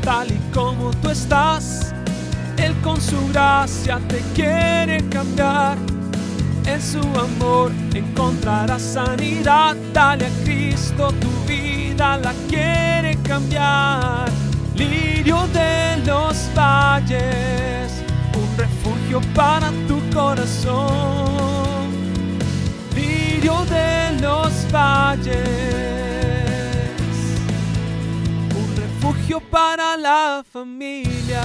tal y como tú estás. Él con su gracia te quiere cambiar. En su amor encontrarás sanidad. Dale a Cristo, tu vida la quiere cambiar. Lirio de los valles, un refugio para tu corazón. Lirio de los valles, un refugio para la familia.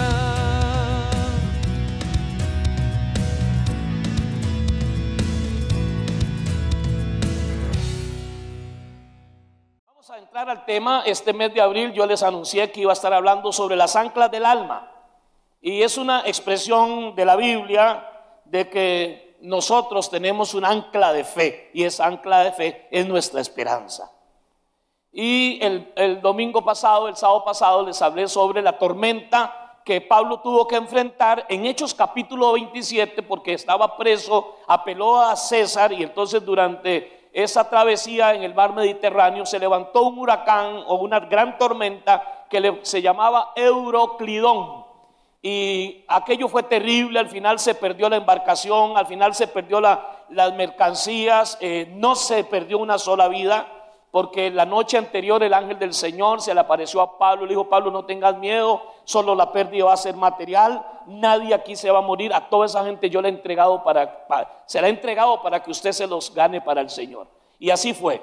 Vamos a entrar al tema. Este mes de abril yo les anuncié que iba a estar hablando sobre las anclas del alma. Y es una expresión de la Biblia de que nosotros tenemos un ancla de fe, y esa ancla de fe es nuestra esperanza. Y el domingo pasado, el sábado pasado, les hablé sobre la tormenta que Pablo tuvo que enfrentar en Hechos capítulo 27, porque estaba preso, apeló a César, y entonces durante esa travesía en el mar Mediterráneo se levantó un huracán o una gran tormenta que se llamaba Euroclidón. Y aquello fue terrible. Al final se perdió la embarcación, al final se perdió las mercancías, no se perdió una sola vida, porque la noche anterior el ángel del Señor se le apareció a Pablo y le dijo: Pablo, no tengas miedo, solo la pérdida va a ser material, nadie aquí se va a morir, a toda esa gente yo le he entregado se la he entregado para que usted se los gane para el Señor. Y así fue.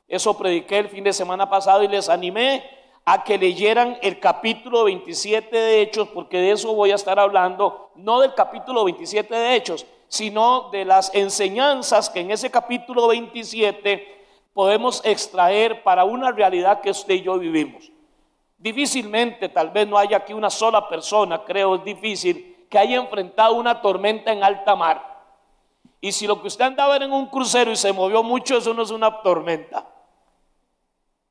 Eso prediqué el fin de semana pasado y les animé a que leyeran el capítulo 27 de Hechos, porque de eso voy a estar hablando, no del capítulo 27 de Hechos, sino de las enseñanzas que en ese capítulo 27 podemos extraer para una realidad que usted y yo vivimos. Difícilmente, tal vez no haya aquí una sola persona, creo es difícil, que haya enfrentado una tormenta en alta mar. Y si lo que usted andaba era en un crucero y se movió mucho, eso no es una tormenta.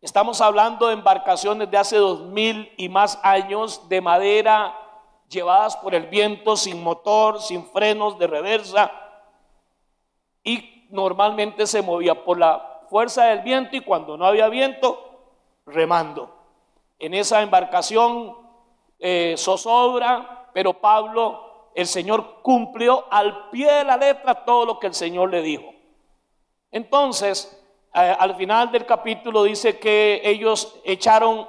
Estamos hablando de embarcaciones de hace 2000 y más años, de madera, llevadas por el viento, sin motor, sin frenos de reversa, y normalmente se movía por la fuerza del viento, y cuando no había viento, remando. En esa embarcación zozobra, pero Pablo, el Señor cumplió al pie de la letra todo lo que el Señor le dijo. Entonces, al final del capítulo dice que ellos echaron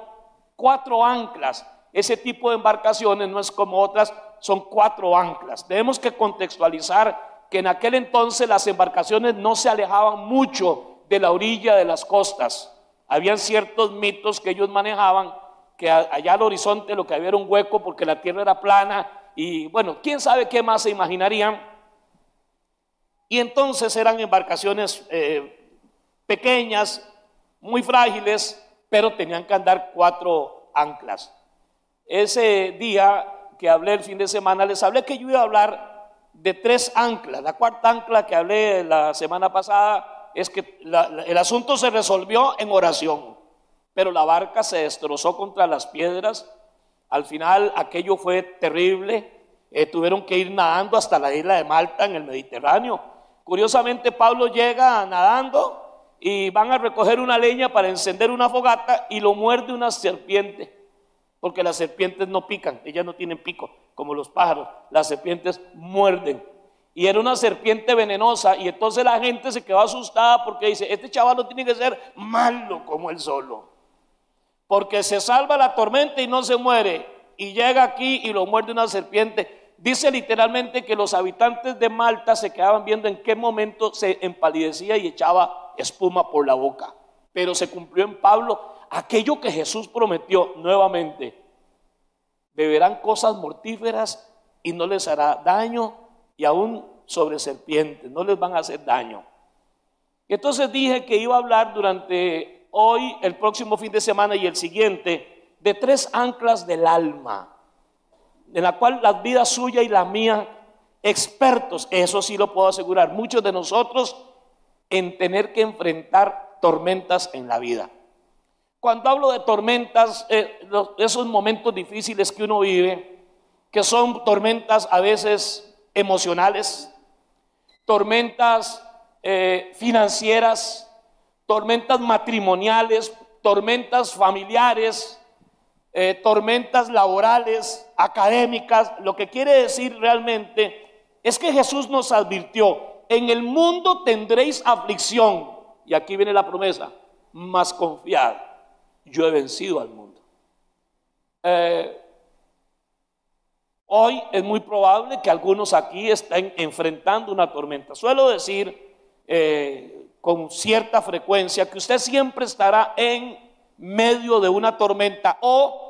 4 anclas. Ese tipo de embarcaciones no es como otras, son 4 anclas. Tenemos que contextualizar que en aquel entonces las embarcaciones no se alejaban mucho de la orilla de las costas. Habían ciertos mitos que ellos manejaban, que allá al horizonte lo que había era un hueco porque la tierra era plana, y bueno, quién sabe qué más se imaginarían. Y entonces eran embarcaciones pequeñas, muy frágiles, pero tenían que andar 4 anclas. Ese día que hablé el fin de semana, les hablé que yo iba a hablar de 3 anclas. La 4ª ancla que hablé la semana pasada es que el asunto se resolvió en oración, pero la barca se destrozó contra las piedras. Al final aquello fue terrible. Tuvieron que ir nadando hasta la isla de Malta en el Mediterráneo. Curiosamente, Pablo llega nadando y van a recoger una leña para encender una fogata, y lo muerde una serpiente, porque las serpientes no pican, ellas no tienen pico como los pájaros, las serpientes muerden, y era una serpiente venenosa. Y entonces la gente se quedó asustada porque dice: este chaval no tiene que ser malo como él solo, porque se salva la tormenta y no se muere, y llega aquí y lo muerde una serpiente. Dice literalmente que los habitantes de Malta se quedaban viendo en qué momento se empalidecía y echaba espuma por la boca. Pero se cumplió en Pablo aquello que Jesús prometió nuevamente: beberán cosas mortíferas y no les hará daño, y aún sobre serpientes no les van a hacer daño. Entonces dije que iba a hablar durante hoy, el próximo fin de semana y el siguiente, de 3 anclas del alma, en la cual la vida suya y la mía, expertos, eso sí lo puedo asegurar, muchos de nosotros, en tener que enfrentar tormentas en la vida. Cuando hablo de tormentas, esos momentos difíciles que uno vive, que son tormentas a veces emocionales, tormentas financieras, tormentas matrimoniales, tormentas familiares, tormentas laborales, académicas. Lo que quiere decir realmente es que Jesús nos advirtió: en el mundo tendréis aflicción, y aquí viene la promesa, mas confiad, yo he vencido al mundo. Hoy es muy probable que algunos aquí estén enfrentando una tormenta. Suelo decir con cierta frecuencia que usted siempre estará en medio de una tormenta, o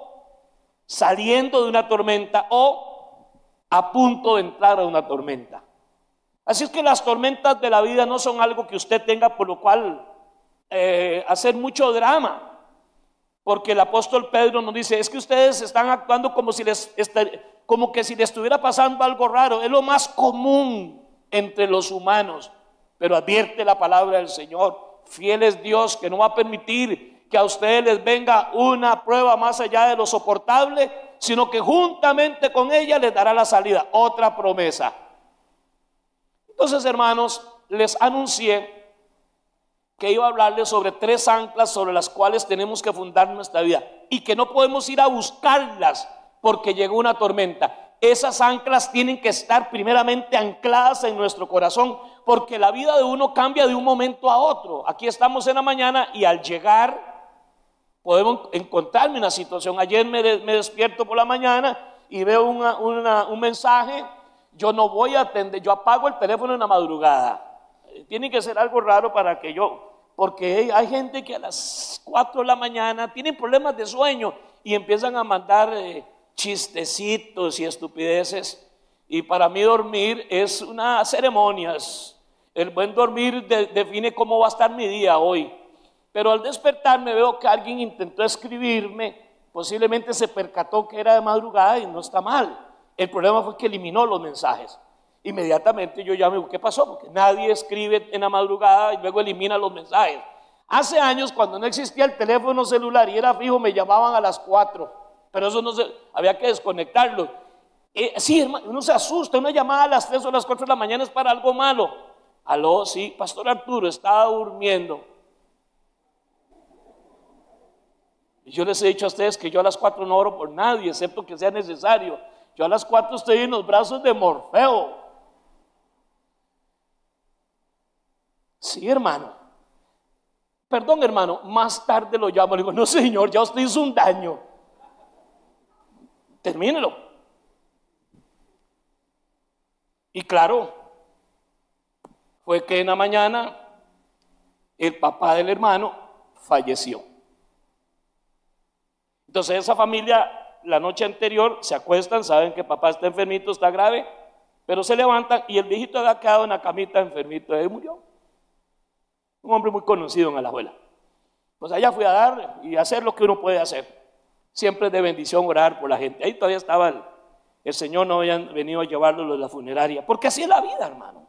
saliendo de una tormenta, o a punto de entrar a una tormenta. Así es que las tormentas de la vida no son algo que usted tenga por lo cual hacer mucho drama. Porque el apóstol Pedro nos dice: es que ustedes están actuando como que si les estuviera pasando algo raro. Es lo más común entre los humanos. Pero advierte la palabra del Señor: fiel es Dios, que no va a permitir que a ustedes les venga una prueba más allá de lo soportable, sino que juntamente con ella les dará la salida. Otra promesa. Entonces, hermanos, les anuncié que iba a hablarles sobre 3 anclas sobre las cuales tenemos que fundar nuestra vida, y que no podemos ir a buscarlas porque llegó una tormenta. Esas anclas tienen que estar primeramente ancladas en nuestro corazón, porque la vida de uno cambia de un momento a otro. Aquí estamos en la mañana y al llegar podemos encontrarme una situación. Ayer me despierto por la mañana y veo un mensaje. Yo no voy a atender, yo apago el teléfono en la madrugada. Tiene que ser algo raro para que porque hay gente que a las 4 de la mañana tienen problemas de sueño y empiezan a mandar chistecitos y estupideces. Y para mí dormir es una ceremonia. El buen dormir define cómo va a estar mi día hoy. Pero al despertarme veo que alguien intentó escribirme, posiblemente se percató que era de madrugada y no está mal. El problema fue que eliminó los mensajes. Inmediatamente yo llamé: ¿qué pasó? Porque nadie escribe en la madrugada y luego elimina los mensajes. Hace años, cuando no existía el teléfono celular y era fijo, me llamaban a las 4, pero eso había que desconectarlo. Sí, hermano, uno se asusta. Una llamada a las 3 o a las 4 de la mañana es para algo malo. Aló, sí, Pastor Arturo, estaba durmiendo. Y yo les he dicho a ustedes que yo a las 4 no oro por nadie, excepto que sea necesario. Yo a las 4 estoy en los brazos de Morfeo. Sí, hermano. Perdón, hermano, más tarde lo llamo. Le digo: no, señor, ya usted hizo un daño. Termínelo. Y claro, fue que en la mañana el papá del hermano falleció. Entonces esa familia, la noche anterior, se acuestan, saben que papá está enfermito, está grave, pero se levantan y el viejito había quedado en la camita enfermito. Él murió. Un hombre muy conocido en Alajuela. Pues allá fui a dar y hacer lo que uno puede hacer. Siempre es de bendición orar por la gente. Ahí todavía estaba el Señor, no habían venido a llevarlo de la funeraria. Porque así es la vida, hermano.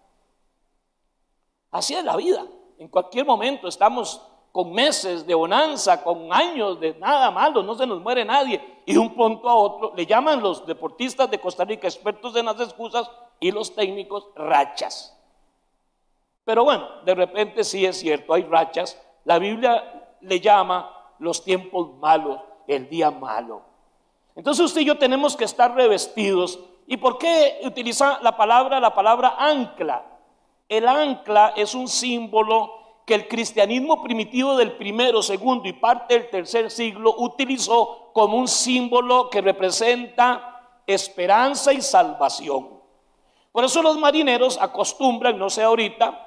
Así es la vida. En cualquier momento estamos con meses de bonanza, con años de nada malo, no se nos muere nadie. Y de un punto a otro le llaman los deportistas de Costa Rica, expertos en las excusas, y los técnicos, rachas. Pero bueno, de repente sí es cierto, hay rachas. La Biblia le llama los tiempos malos, el día malo. Entonces usted y yo tenemos que estar revestidos. ¿Y por qué utiliza la palabra ancla? El ancla es un símbolo que el cristianismo primitivo del primero, segundo y parte del tercer siglo utilizó como un símbolo que representa esperanza y salvación. Por eso los marineros acostumbran, no sé ahorita,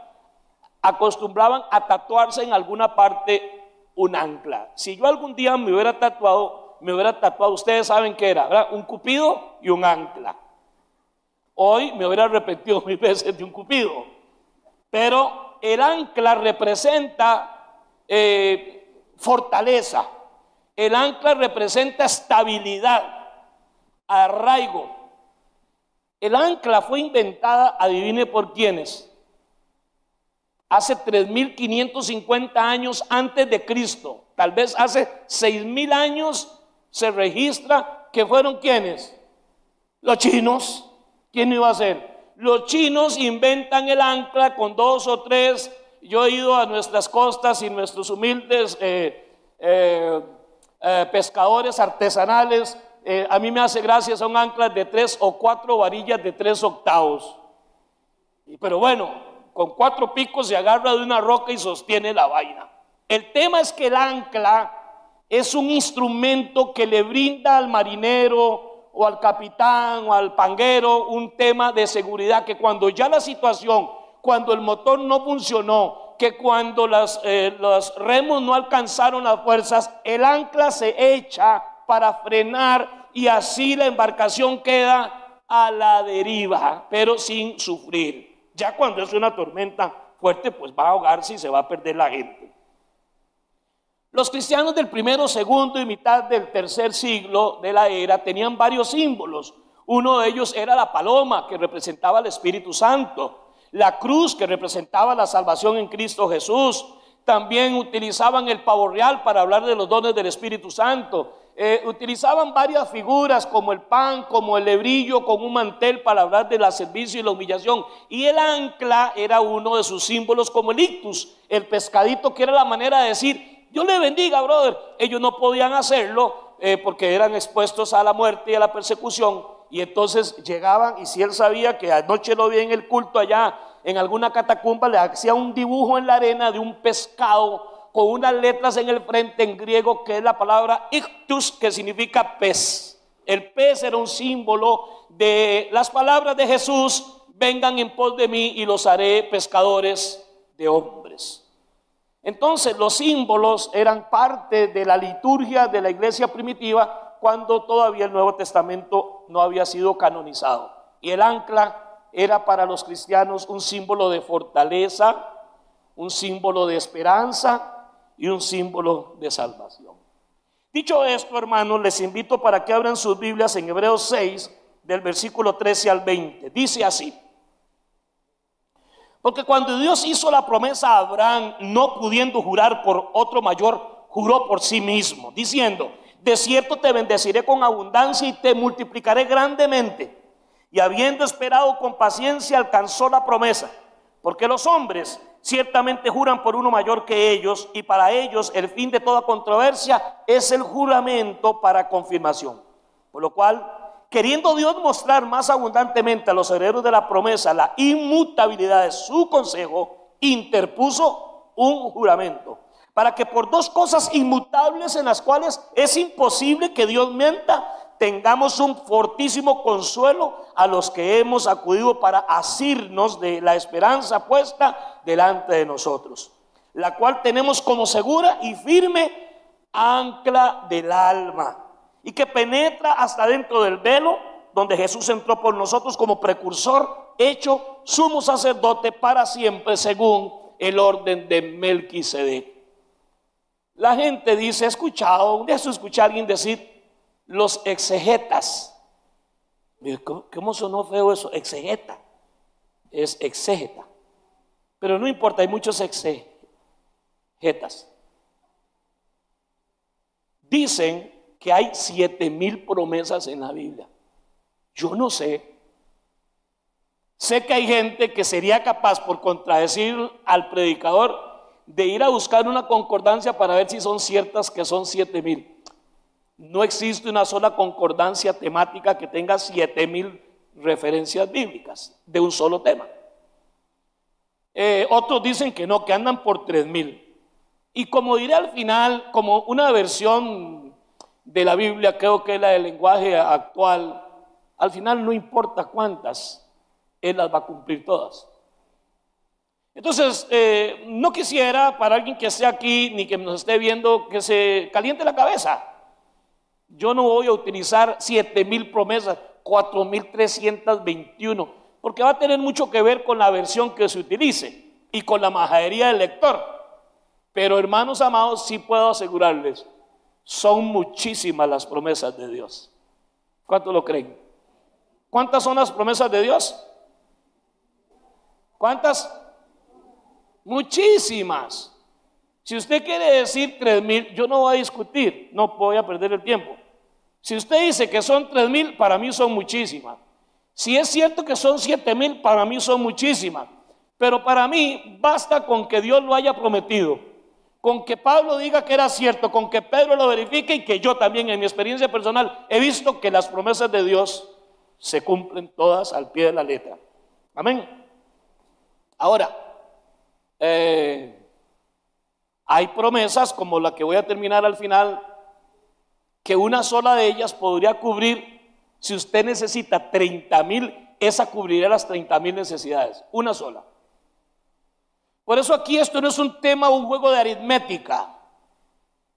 acostumbraban a tatuarse en alguna parte un ancla. Si yo algún día me hubiera tatuado, ustedes saben qué era, ¿verdad? Un cupido y un ancla. Hoy me hubiera arrepentido 1000 veces de un cupido, pero el ancla representa fortaleza. El ancla representa estabilidad, arraigo. El ancla fue inventada, adivine por quiénes, hace 3550 años antes de Cristo. Tal vez hace 6000 años se registra que fueron ¿quiénes? Los chinos. ¿Quién iba a ser? Los chinos inventan el ancla con 2 o 3. Yo he ido a nuestras costas y nuestros humildes pescadores artesanales. A mí me hace gracia, son anclas de 3 o 4 varillas de 3 octavos. Pero bueno, con 4 picos se agarra de una roca y sostiene la vaina. El tema es que el ancla es un instrumento que le brinda al marinero o al capitán o al panguero un tema de seguridad, que cuando ya la situación, cuando el motor no funcionó, que cuando los remos no alcanzaron las fuerzas, el ancla se echa para frenar y así la embarcación queda a la deriva, pero sin sufrir. Ya cuando es una tormenta fuerte, pues va a ahogarse y se va a perder la gente. Los cristianos del primero, segundo y mitad del tercer siglo de la era tenían varios símbolos. Uno de ellos era la paloma, que representaba al Espíritu Santo. La cruz, que representaba la salvación en Cristo Jesús. También utilizaban el pavo real para hablar de los dones del Espíritu Santo. Utilizaban varias figuras como el pan, como el lebrillo, como un mantel para hablar del servicio y la humillación. Y el ancla era uno de sus símbolos, como el ictus, el pescadito, que era la manera de decir: Dios le bendiga, brother. Ellos no podían hacerlo porque eran expuestos a la muerte y a la persecución. Y entonces llegaban, y si él sabía que anoche lo vi en el culto allá en alguna catacumba, le hacía un dibujo en la arena de un pescado con unas letras en el frente en griego, que es la palabra ictus, que significa pez. El pez era un símbolo de las palabras de Jesús: vengan en pos de mí y los haré pescadores de hombres. Entonces los símbolos eran parte de la liturgia de la iglesia primitiva, cuando todavía el Nuevo Testamento no había sido canonizado. Y el ancla era para los cristianos un símbolo de fortaleza, un símbolo de esperanza y un símbolo de salvación. Dicho esto, hermanos, les invito para que abran sus Biblias en Hebreos 6, del versículo 13 al 20. Dice así: porque cuando Dios hizo la promesa a Abraham, no pudiendo jurar por otro mayor, juró por sí mismo, diciendo: de cierto te bendeciré con abundancia y te multiplicaré grandemente. Y habiendo esperado con paciencia, alcanzó la promesa. Porque los hombres ciertamente juran por uno mayor que ellos, y para ellos el fin de toda controversia es el juramento para confirmación. Por lo cual, queriendo Dios mostrar más abundantemente a los herederos de la promesa la inmutabilidad de su consejo, interpuso un juramento, para que por 2 cosas inmutables, en las cuales es imposible que Dios mienta, tengamos un fortísimo consuelo a los que hemos acudido para asirnos de la esperanza puesta delante de nosotros, la cual tenemos como segura y firme ancla del alma, y que penetra hasta dentro del velo, donde Jesús entró por nosotros como precursor, hecho sumo sacerdote para siempre, según el orden de Melquisedec. La gente dice, he escuchado a alguien decir, los exegetas. ¿Cómo sonó feo eso? Exegeta. Es exégeta. Pero no importa, hay muchos exegetas. Dicen que hay 7,000 promesas en la Biblia. Yo no sé. Sé que hay gente que sería capaz, por contradecir al predicador, de ir a buscar una concordancia para ver si son ciertas que son 7,000. No existe una sola concordancia temática que tenga 7,000 referencias bíblicas de un solo tema. Otros dicen que no, que andan por 3,000. Y como diré al final, como una versión de la Biblia, creo que es la del lenguaje actual, al final no importa cuántas, Él las va a cumplir todas. Entonces, no quisiera para alguien que esté aquí ni que nos esté viendo que se caliente la cabeza. Yo no voy a utilizar 7,000 promesas, 4,321, porque va a tener mucho que ver con la versión que se utilice y con la majadería del lector. Pero hermanos amados, sí puedo asegurarles, son muchísimas las promesas de Dios. ¿Cuántos lo creen? ¿Cuántas son las promesas de Dios? ¿Cuántas? Muchísimas. Si usted quiere decir 3,000, yo no voy a discutir, no voy a perder el tiempo. Si usted dice que son 3,000, para mí son muchísimas. Si es cierto que son 7,000, para mí son muchísimas. Pero para mí basta con que Dios lo haya prometido, con que Pablo diga que era cierto, con que Pedro lo verifique y que yo también en mi experiencia personal he visto que las promesas de Dios se cumplen todas al pie de la letra. Amén. Ahora, hay promesas como la que voy a terminar al final, que una sola de ellas podría cubrir, si usted necesita 30,000, esa cubriría las 30,000 necesidades, una sola. Por eso aquí esto no es un tema, un juego de aritmética,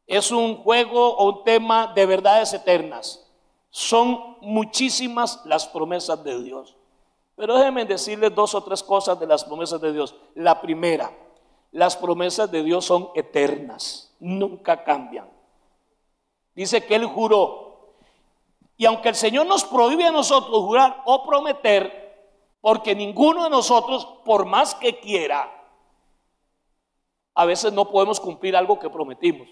es un juego o un tema de verdades eternas. Son muchísimas las promesas de Dios. Pero déjenme decirles 2 o 3 cosas de las promesas de Dios. La primera, las promesas de Dios son eternas, nunca cambian. Dice que Él juró. Y aunque el Señor nos prohíbe a nosotros jurar o prometer, porque ninguno de nosotros, por más que quiera, a veces no podemos cumplir algo que prometimos.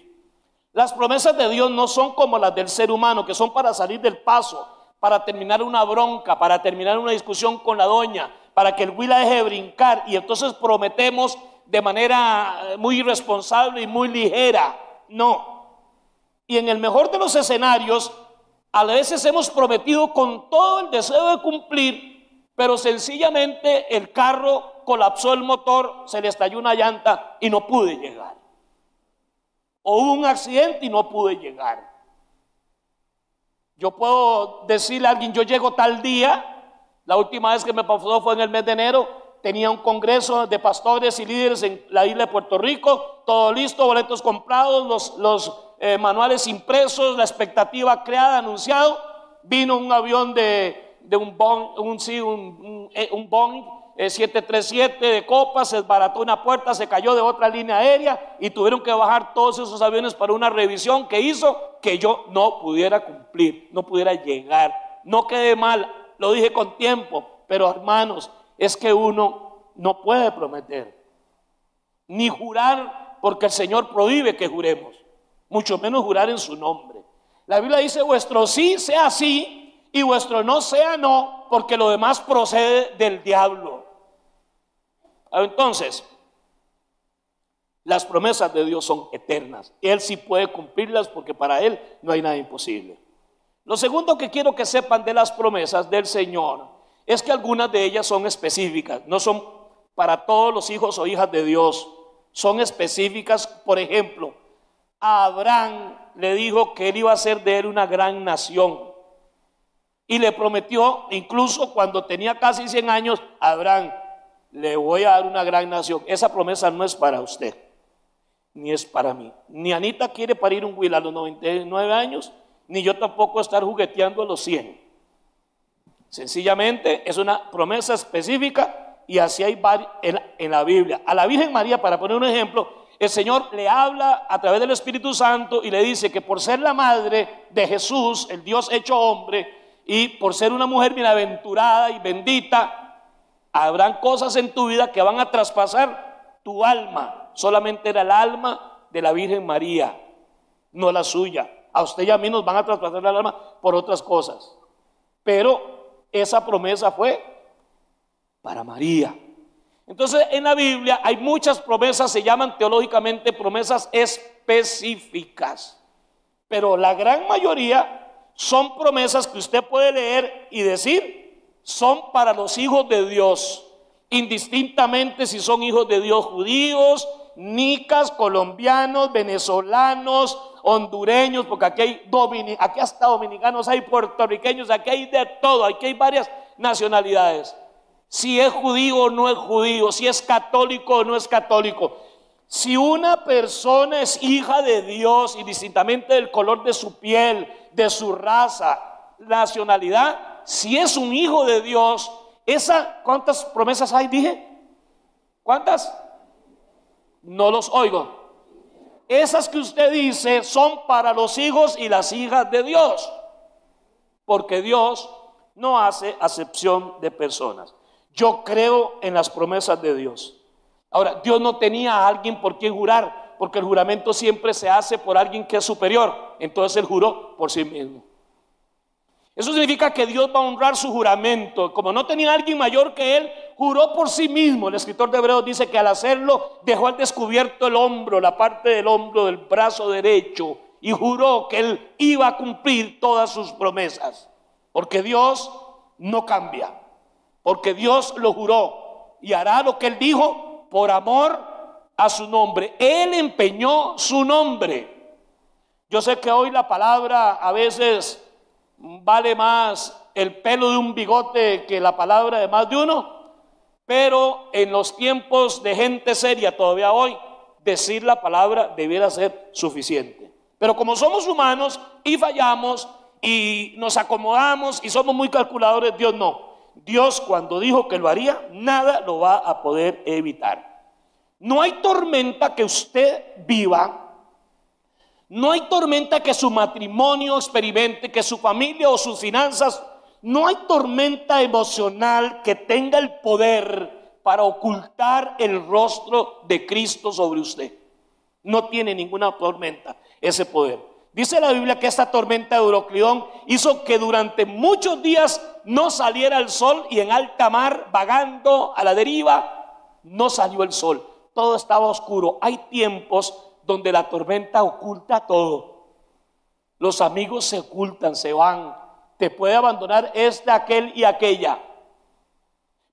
Las promesas de Dios no son como las del ser humano, que son para salir del paso, para terminar una bronca, para terminar una discusión con la doña, para que el güey la deje de brincar, y entonces prometemos de manera muy irresponsable y muy ligera. No. Y en el mejor de los escenarios, a veces hemos prometido con todo el deseo de cumplir, pero sencillamente el carro colapsó el motor, se le estalló una llanta y no pude llegar. O hubo un accidente y no pude llegar. Yo puedo decirle a alguien, yo llego tal día. La última vez que me pasó fue en el mes de enero. Tenía un congreso de pastores y líderes en la isla de Puerto Rico, todo listo, boletos comprados, los manuales impresos, la expectativa creada, anunciado. Vino un avión de un Boeing 737 de copa, se desbarató una puerta, se cayó de otra línea aérea y tuvieron que bajar todos esos aviones para una revisión que hizo que yo no pudiera cumplir, no pudiera llegar. No quedé mal, lo dije con tiempo, pero hermanos, es que uno no puede prometer ni jurar, porque el Señor prohíbe que juremos, mucho menos jurar en su nombre. La Biblia dice: vuestro sí sea sí y vuestro no sea no, porque lo demás procede del diablo. Entonces, las promesas de Dios son eternas. Él sí puede cumplirlas, porque para Él no hay nada imposible. Lo segundo que quiero que sepan de las promesas del Señor es que algunas de ellas son específicas, no son para todos los hijos o hijas de Dios, son específicas. Por ejemplo, a Abraham le dijo que él iba a hacer de él una gran nación, y le prometió, incluso cuando tenía casi 100 años, Abraham, le voy a dar una gran nación. Esa promesa no es para usted, ni es para mí. Ni Anita quiere parir un Will a los 99 años, ni yo tampoco estar jugueteando a los 100. Sencillamente es una promesa específica, y así hay varias en la Biblia. A la Virgen María, para poner un ejemplo, el Señor le habla a través del Espíritu Santo y le dice que por ser la madre de Jesús, el Dios hecho hombre, y por ser una mujer bienaventurada y bendita, habrán cosas en tu vida que van a traspasar tu alma. Solamente era el alma de la Virgen María, no la suya. A usted y a mí nos van a traspasar el alma por otras cosas, pero esa promesa fue para María. Entonces, en la Biblia hay muchas promesas, se llaman teológicamente promesas específicas, pero la gran mayoría son promesas que usted puede leer y decir: son para los hijos de Dios, indistintamente si son hijos de Dios judíos, nicas, colombianos, venezolanos, hondureños, porque aquí hasta dominicanos hay, puertorriqueños, aquí hay de todo, aquí hay varias nacionalidades. Si es judío o no es judío, si es católico o no es católico. Si una persona es hija de Dios, indistintamente del color de su piel, de su raza, nacionalidad, si es un hijo de Dios, ¿cuántas promesas hay? Dije, ¿cuántas? No los oigo. Esas que usted dice son para los hijos y las hijas de Dios, porque Dios no hace acepción de personas. Yo creo en las promesas de Dios. Ahora, Dios no tenía a alguien por quien jurar, porque el juramento siempre se hace por alguien que es superior. Entonces Él juró por sí mismo. Eso significa que Dios va a honrar su juramento. Como no tenía a alguien mayor que Él, juró por sí mismo. El escritor de Hebreos dice que al hacerlo dejó al descubierto el hombro, la parte del hombro del brazo derecho, y juró que él iba a cumplir todas sus promesas, porque Dios no cambia, porque Dios lo juró y hará lo que él dijo por amor a su nombre. Él empeñó su nombre. Yo sé que hoy la palabra a veces vale más el pelo de un bigote que la palabra de más de uno, pero en los tiempos de gente seria todavía hoy, decir la palabra debiera ser suficiente. Pero como somos humanos y fallamos y nos acomodamos y somos muy calculadores, Dios no. Dios, cuando dijo que lo haría, nada lo va a poder evitar. No hay tormenta que usted viva, no hay tormenta que su matrimonio experimente, que su familia o sus finanzas, no hay tormenta emocional que tenga el poder para ocultar el rostro de Cristo sobre usted. No tiene ninguna tormenta ese poder. Dice la Biblia que esta tormenta de Euroclidón hizo que durante muchos días no saliera el sol, y en alta mar, vagando a la deriva, no salió el sol. Todo estaba oscuro. Hay tiempos donde la tormenta oculta todo. Los amigos se ocultan, se van. Te puede abandonar aquel y aquella.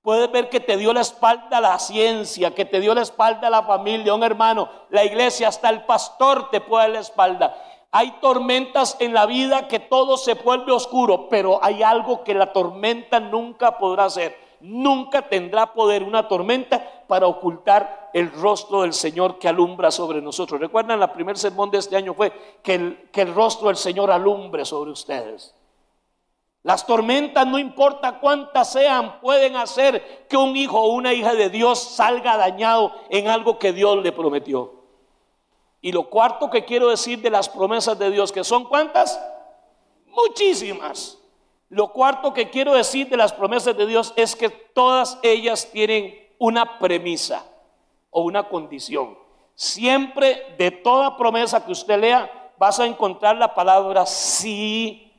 Puedes ver que te dio la espalda la ciencia, que te dio la espalda la familia, un hermano, la iglesia, hasta el pastor te puede dar la espalda. Hay tormentas en la vida que todo se vuelve oscuro, pero hay algo que la tormenta nunca podrá hacer. Nunca tendrá poder una tormenta para ocultar el rostro del Señor que alumbra sobre nosotros. Recuerdan, el primer sermón de este año fue que el rostro del Señor alumbre sobre ustedes. Las tormentas, no importa cuántas sean, pueden hacer que un hijo o una hija de Dios salga dañado en algo que Dios le prometió. Y lo cuarto que quiero decir de las promesas de Dios, que son ¿cuántas? Muchísimas. Lo cuarto que quiero decir de las promesas de Dios es que todas ellas tienen una premisa o una condición. Siempre, de toda promesa que usted lea, vas a encontrar la palabra: si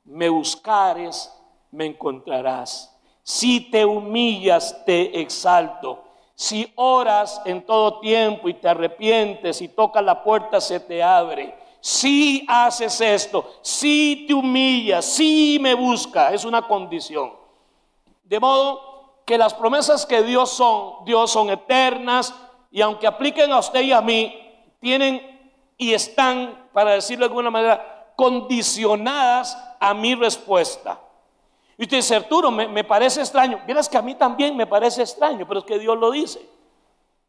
me buscares, me encontrarás. Si te humillas, te exalto. Si oras en todo tiempo y te arrepientes y tocas la puerta, se te abre. Si haces esto, si te humillas, si me buscas, es una condición. De modo que las promesas que Dios son eternas, y aunque apliquen a usted y a mí, tienen y están, para decirlo de alguna manera, condicionadas a mi respuesta. Y usted dice: Arturo, me parece extraño. Vieras que a mí también me parece extraño, pero es que Dios lo dice.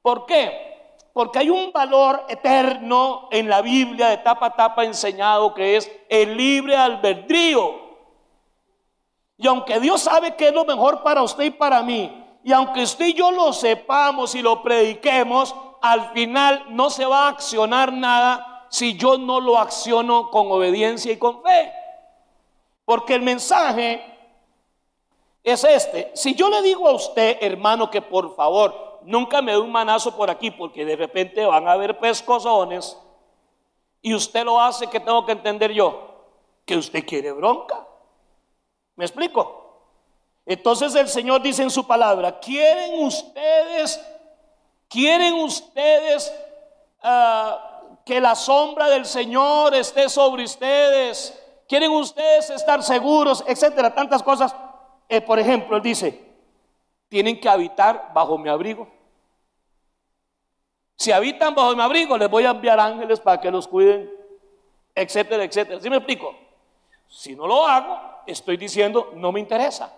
¿Por qué? Porque hay un valor eterno en la Biblia, de tapa a tapa enseñado, que es el libre albedrío. Y aunque Dios sabe que es lo mejor para usted y para mí, y aunque usted y yo lo sepamos y lo prediquemos, al final no se va a accionar nada si yo no lo acciono con obediencia y con fe. Porque el mensaje es este: si yo le digo a usted, hermano, que por favor nunca me dé un manazo por aquí, porque de repente van a haber pescozones, y usted lo hace, ¿qué tengo que entender yo? Que usted quiere bronca. ¿Me explico? Entonces el Señor dice en su palabra: ¿quieren ustedes que la sombra del Señor esté sobre ustedes? ¿Quieren ustedes estar seguros? Etcétera, tantas cosas. Por ejemplo, él dice: tienen que habitar bajo mi abrigo. Si habitan bajo mi abrigo, les voy a enviar ángeles para que los cuiden, etcétera, etcétera. ¿Sí me explico? Si no lo hago, estoy diciendo: no me interesa,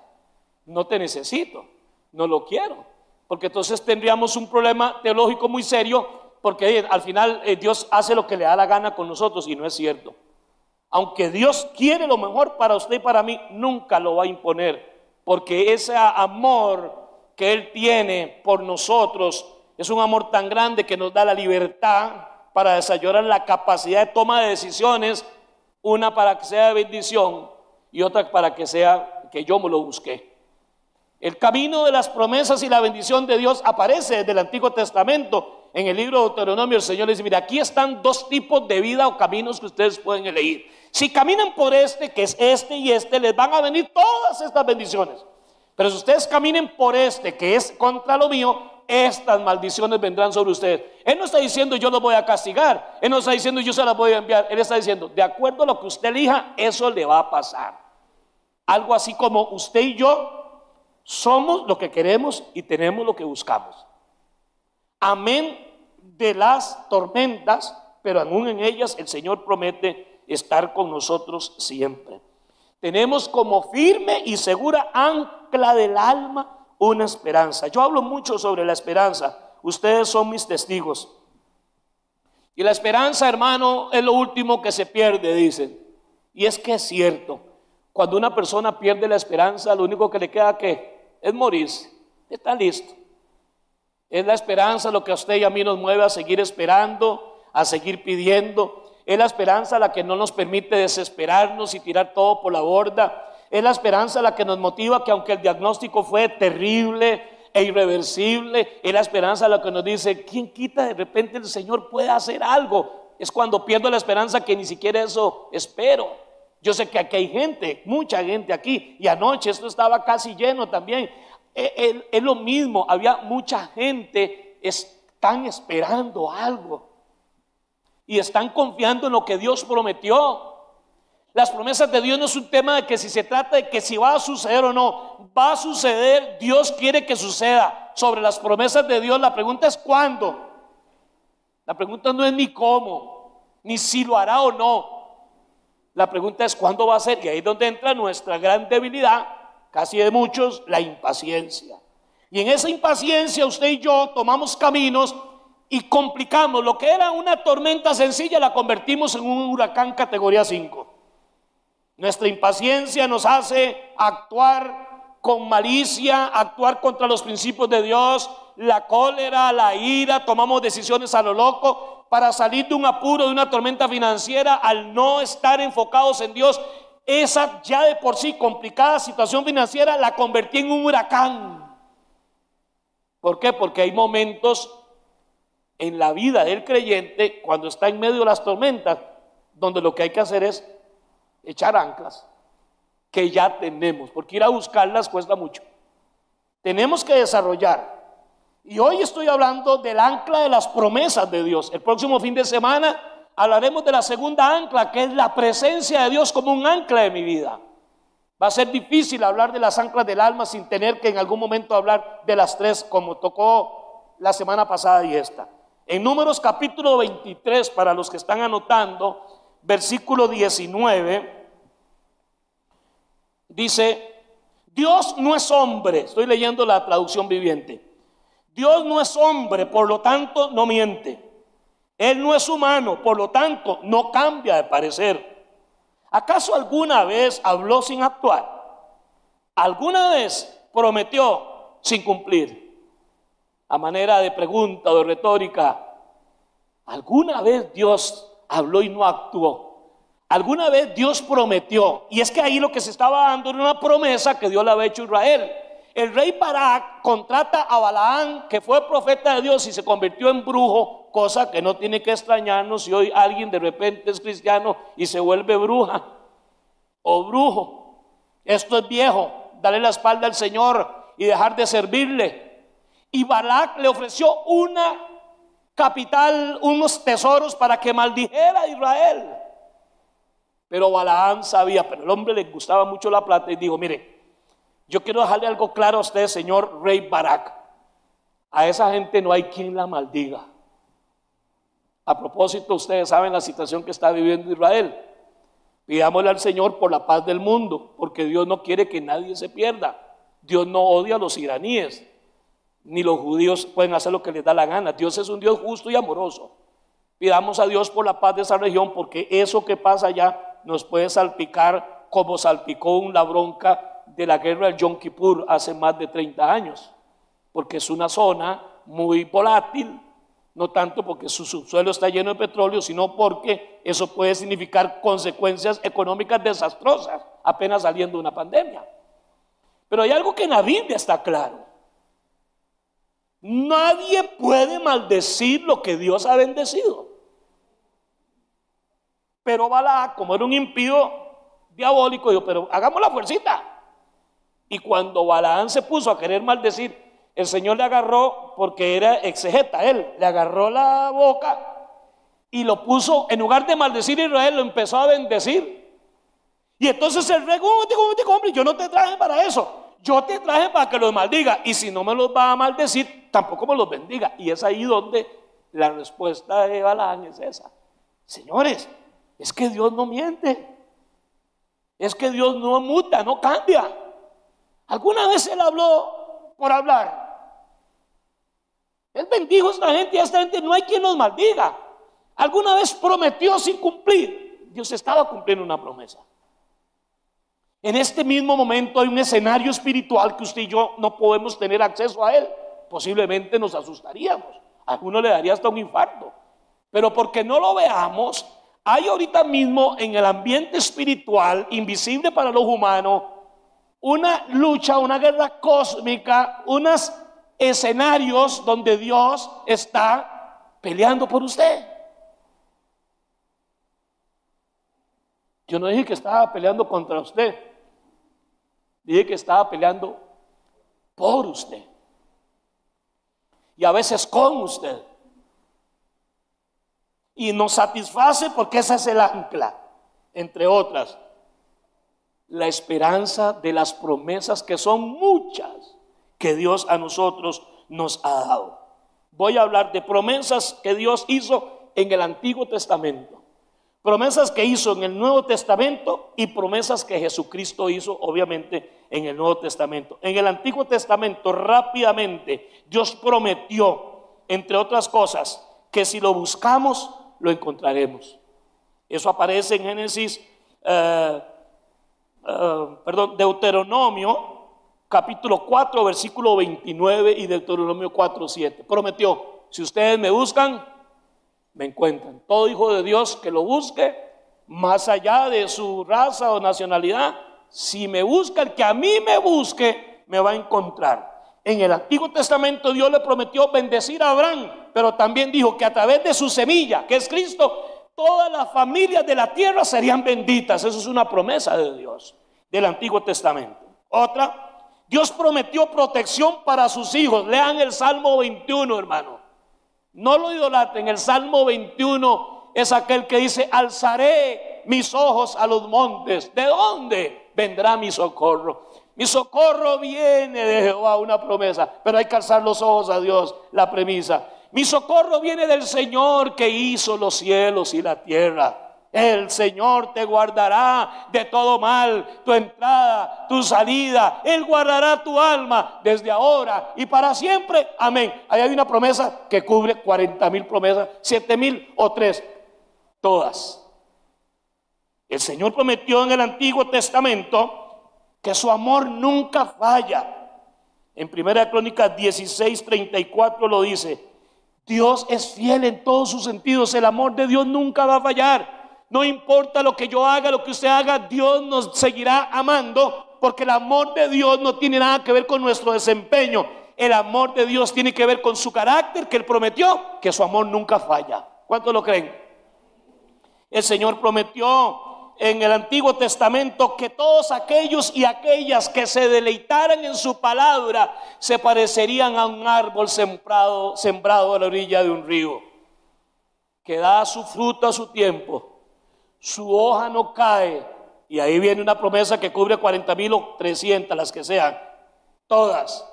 no te necesito, no lo quiero. Porque entonces tendríamos un problema teológico muy serio, porque al final Dios hace lo que le da la gana con nosotros, y no es cierto. Aunque Dios quiere lo mejor para usted y para mí, nunca lo va a imponer, porque ese amor que Él tiene por nosotros es un amor tan grande que nos da la libertad para desarrollar la capacidad de toma de decisiones, una para que sea de bendición y otra para que sea que yo me lo busqué. El camino de las promesas y la bendición de Dios aparece desde el Antiguo Testamento. En el libro de Deuteronomio, el Señor les dice: mira, aquí están dos tipos de vida o caminos que ustedes pueden elegir. Si caminan por este, que es este y este, les van a venir todas estas bendiciones. Pero si ustedes caminen por este, que es contra lo mío, estas maldiciones vendrán sobre ustedes. Él no está diciendo yo los voy a castigar. Él no está diciendo yo se las voy a enviar. Él está diciendo de acuerdo a lo que usted elija, eso le va a pasar. Algo así como usted y yo somos lo que queremos y tenemos lo que buscamos. Amén de las tormentas, pero aún en ellas el Señor promete estar con nosotros siempre. Tenemos como firme y segura ancla del alma una esperanza. Yo hablo mucho sobre la esperanza. Ustedes son mis testigos. Y la esperanza, hermano, es lo último que se pierde, dicen. Y es que es cierto. Cuando una persona pierde la esperanza, lo único que le queda ¿qué? Es morirse. Está listo. Es la esperanza lo que a usted y a mí nos mueve a seguir esperando, a seguir pidiendo. Es la esperanza la que no nos permite desesperarnos y tirar todo por la borda. Es la esperanza la que nos motiva que aunque el diagnóstico fue terrible e irreversible, es la esperanza la que nos dice, ¿quién quita de repente el Señor puede hacer algo? Es cuando pierdo la esperanza que ni siquiera eso espero. Yo sé que aquí hay gente, mucha gente aquí, y anoche esto estaba casi lleno también. Es lo mismo, había mucha gente, están esperando algo y están confiando en lo que Dios prometió. Las promesas de Dios no es un tema de que si se trata de que si va a suceder o no, va a suceder, Dios quiere que suceda. Sobre las promesas de Dios la pregunta es ¿cuándo? La pregunta no es ni cómo, ni si lo hará o no. La pregunta es ¿cuándo va a ser? Y ahí es donde entra nuestra gran debilidad, casi de muchos, la impaciencia. Y en esa impaciencia usted y yo tomamos caminos y complicamos. Lo que era una tormenta sencilla la convertimos en un huracán categoría 5. Nuestra impaciencia nos hace actuar con malicia, actuar contra los principios de Dios, la cólera, la ira, tomamos decisiones a lo loco para salir de un apuro, de una tormenta financiera, al no estar enfocados en Dios. Esa ya de por sí complicada situación financiera la convertí en un huracán. ¿Por qué? Porque hay momentos en la vida del creyente, cuando está en medio de las tormentas, donde lo que hay que hacer es echar anclas que ya tenemos, porque ir a buscarlas cuesta mucho. Tenemos que desarrollar. Y hoy estoy hablando del ancla de las promesas de Dios. El próximo fin de semana hablaremos de la segunda ancla, que es la presencia de Dios como un ancla de mi vida. Va a ser difícil hablar de las anclas del alma sin tener que en algún momento hablar de las tres, como tocó la semana pasada y esta. En Números capítulo 23, para los que están anotando, versículo 19, dice, Dios no es hombre, estoy leyendo la traducción viviente, Dios no es hombre, por lo tanto no miente. Él no es humano, por lo tanto no cambia de parecer. ¿Acaso alguna vez habló sin actuar? ¿Alguna vez prometió sin cumplir? A manera de pregunta o de retórica, ¿alguna vez Dios habló y no actuó? ¿Alguna vez Dios prometió? Y es que ahí lo que se estaba dando era una promesa que Dios le había hecho a Israel. El rey Balac contrata a Balaán, que fue profeta de Dios y se convirtió en brujo, cosa que no tiene que extrañarnos si hoy alguien de repente es cristiano y se vuelve bruja o brujo. Esto es viejo, darle la espalda al Señor y dejar de servirle. Y Balac le ofreció una capital, unos tesoros para que maldijera a Israel. Pero Balaán sabía, pero el hombre le gustaba mucho la plata y dijo, mire, yo quiero dejarle algo claro a usted, señor rey Balac. A esa gente no hay quien la maldiga. A propósito, ustedes saben la situación que está viviendo Israel. Pidámosle al Señor por la paz del mundo, porque Dios no quiere que nadie se pierda. Dios no odia a los iraníes, ni los judíos pueden hacer lo que les da la gana. Dios es un Dios justo y amoroso. Pidamos a Dios por la paz de esa región, porque eso que pasa allá nos puede salpicar como salpicó la bronca de la guerra del Yom Kippur hace más de 30 años, porque es una zona muy volátil, no tanto porque su subsuelo está lleno de petróleo, sino porque eso puede significar consecuencias económicas desastrosas apenas saliendo de una pandemia. Pero hay algo que en la Biblia está claro: nadie puede maldecir lo que Dios ha bendecido. Pero Balac, como era un impío diabólico, dijo, pero hagamos la fuercita. Y cuando Balaam se puso a querer maldecir, el Señor le agarró, porque era exegeta, él le agarró la boca y lo puso, en lugar de maldecir a Israel, lo empezó a bendecir. Y entonces el rey, hombre, yo no te traje para eso, yo te traje para que los maldiga, y si no me los va a maldecir, tampoco me los bendiga. Y es ahí donde la respuesta de Balaam es esa: señores, es que Dios no miente, es que Dios no muta, no cambia. ¿Alguna vez él habló por hablar? Él bendijo a esta gente y a esta gente no hay quien los maldiga. ¿Alguna vez prometió sin cumplir? Dios estaba cumpliendo una promesa. En este mismo momento hay un escenario espiritual que usted y yo no podemos tener acceso a él. Posiblemente nos asustaríamos, a alguno le daría hasta un infarto. Pero porque no lo veamos, hay ahorita mismo en el ambiente espiritual, invisible para los humanos, una lucha, una guerra cósmica, unos escenarios donde Dios está peleando por usted. Yo no dije que estaba peleando contra usted, dije que estaba peleando por usted y a veces con usted, y nos satisface porque esa es el ancla, entre otras, la esperanza de las promesas, que son muchas, que Dios a nosotros nos ha dado. Voy a hablar de promesas que Dios hizo en el Antiguo Testamento, promesas que hizo en el Nuevo Testamento y promesas que Jesucristo hizo obviamente en el Nuevo Testamento. En el Antiguo Testamento, rápidamente, Dios prometió, entre otras cosas, que si lo buscamos, lo encontraremos. Eso aparece en Génesis, Deuteronomio capítulo 4 versículo 29 y Deuteronomio 4, 7. Prometió: si ustedes me buscan, me encuentran. Todo hijo de Dios que lo busque, más allá de su raza o nacionalidad, si me busca, el que a mí me busque, me va a encontrar. En el Antiguo Testamento Dios le prometió bendecir a Abraham, pero también dijo que a través de su semilla, que es Cristo, todas las familias de la tierra serían benditas. Eso es una promesa de Dios, del Antiguo Testamento. Otra, Dios prometió protección para sus hijos. Lean el Salmo 21, hermano. No lo idolatren. El Salmo 21 es aquel que dice: alzaré mis ojos a los montes. ¿De dónde vendrá mi socorro? Mi socorro viene de Jehová, una promesa, pero hay que alzar los ojos a Dios, la premisa. Mi socorro viene del Señor que hizo los cielos y la tierra. El Señor te guardará de todo mal, tu entrada, tu salida. Él guardará tu alma desde ahora y para siempre. Amén. Ahí hay una promesa que cubre 40,000 promesas, 7,000 o 3, todas. El Señor prometió en el Antiguo Testamento que su amor nunca falla. En 1 Crónicas 16:34 lo dice: Dios es fiel en todos sus sentidos. El amor de Dios nunca va a fallar. No importa lo que yo haga, lo que usted haga, Dios nos seguirá amando, porque el amor de Dios no tiene nada que ver con nuestro desempeño. El amor de Dios tiene que ver con su carácter, que Él prometió que su amor nunca falla. ¿Cuántos lo creen? El Señor prometió en el Antiguo Testamento que todos aquellos y aquellas que se deleitaran en su palabra se parecerían a un árbol sembrado a la orilla de un río, que da su fruto a su tiempo, su hoja no cae. Y ahí viene una promesa que cubre 40,000 o 300, las que sean, todas.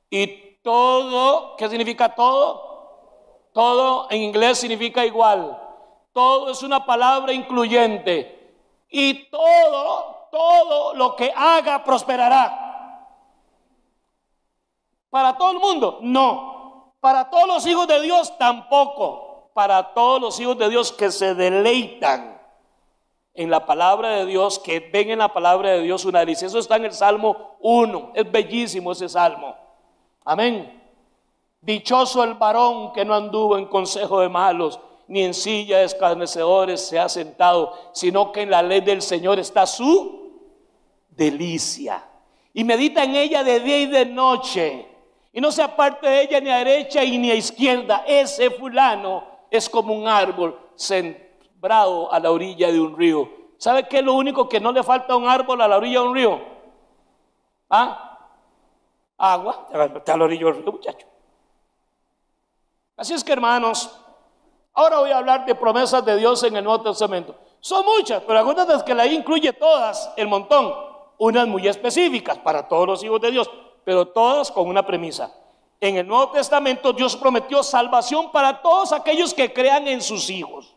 Y todo, ¿qué significa todo? Todo en inglés significa igual. Todo es una palabra incluyente. Y todo lo que haga prosperará. ¿Para todo el mundo? No. ¿Para todos los hijos de Dios? Tampoco. Para todos los hijos de Dios que se deleitan en la palabra de Dios, que ven en la palabra de Dios una delicia. Eso está en el Salmo 1. Es bellísimo ese salmo. Amén. Dichoso el varón que no anduvo en consejo de malos, ni en silla de escarnecedores se ha sentado, sino que en la ley del Señor está su delicia, y medita en ella de día y de noche, y no se aparte de ella ni a derecha y ni a izquierda. Ese fulano es como un árbol sembrado a la orilla de un río. ¿Sabe qué es lo único que no le falta a un árbol a la orilla de un río? ¿Ah? Agua, está al orillo del río, muchacho. Así es que, hermanos, ahora voy a hablar de promesas de Dios en el Nuevo Testamento. Son muchas, pero algunas de las que la incluye todas, el montón. Unas muy específicas para todos los hijos de Dios, pero todas con una premisa. En el Nuevo Testamento Dios prometió salvación para todos aquellos que crean en sus hijos.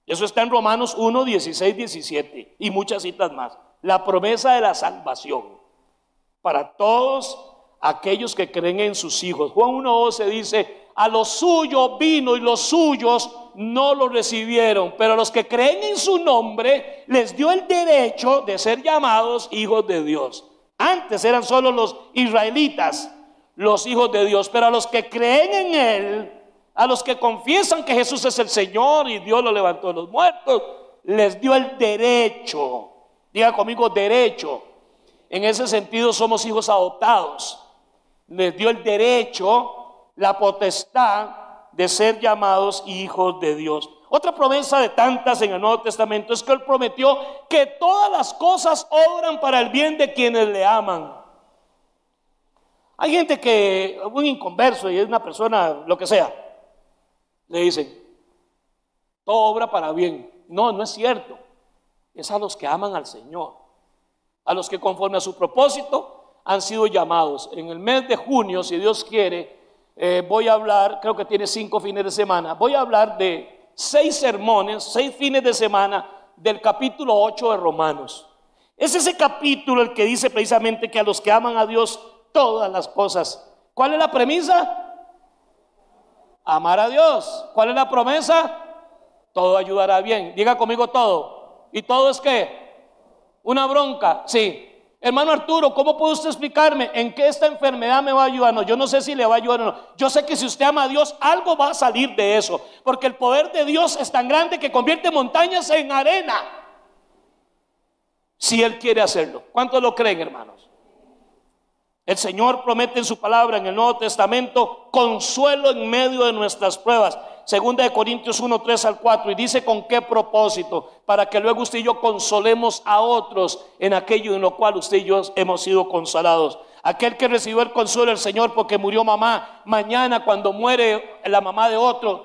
Eso está en Romanos 1, 16, 17 y muchas citas más. La promesa de la salvación para todos aquellos que creen en sus hijos. Juan 1:12 dice: a lo suyo vino y los suyos no lo recibieron, pero a los que creen en su nombre les dio el derecho de ser llamados hijos de Dios. Antes eran solo los israelitas los hijos de Dios, pero a los que creen en Él, a los que confiesan que Jesús es el Señor y Dios lo levantó de los muertos, les dio el derecho. Diga conmigo, derecho. En ese sentido somos hijos adoptados. Les dio el derecho, la potestad de ser llamados hijos de Dios. Otra promesa de tantas en el Nuevo Testamento es que Él prometió que todas las cosas obran para el bien de quienes le aman. Hay gente que, un inconverso y es una persona, lo que sea, le dicen, todo obra para bien. No, no es cierto. Es a los que aman al Señor, a los que conforme a su propósito han sido llamados. En el mes de junio, si Dios quiere, voy a hablar, creo que tiene 5 fines de semana, voy a hablar de 6 sermones, 6 fines de semana del capítulo 8 de Romanos. Es ese capítulo el que dice precisamente que a los que aman a Dios todas las cosas. ¿Cuál es la premisa? Amar a Dios. ¿Cuál es la promesa? Todo ayudará bien. Diga conmigo todo. ¿Y todo es qué? Una bronca. Sí. Hermano Arturo, ¿cómo puede usted explicarme en qué esta enfermedad me va a ayudar? No, yo no sé si le va a ayudar o no. Yo sé que si usted ama a Dios, algo va a salir de eso, porque el poder de Dios es tan grande que convierte montañas en arena, si Él quiere hacerlo. ¿Cuántos lo creen, hermanos? El Señor promete en su palabra en el Nuevo Testamento consuelo en medio de nuestras pruebas. Segunda de Corintios 1, 3 al 4, y dice con qué propósito: para que luego usted y yo consolemos a otros en aquello en lo cual usted y yo hemos sido consolados. Aquel que recibió el consuelo del Señor porque murió mamá, mañana cuando muere la mamá de otro,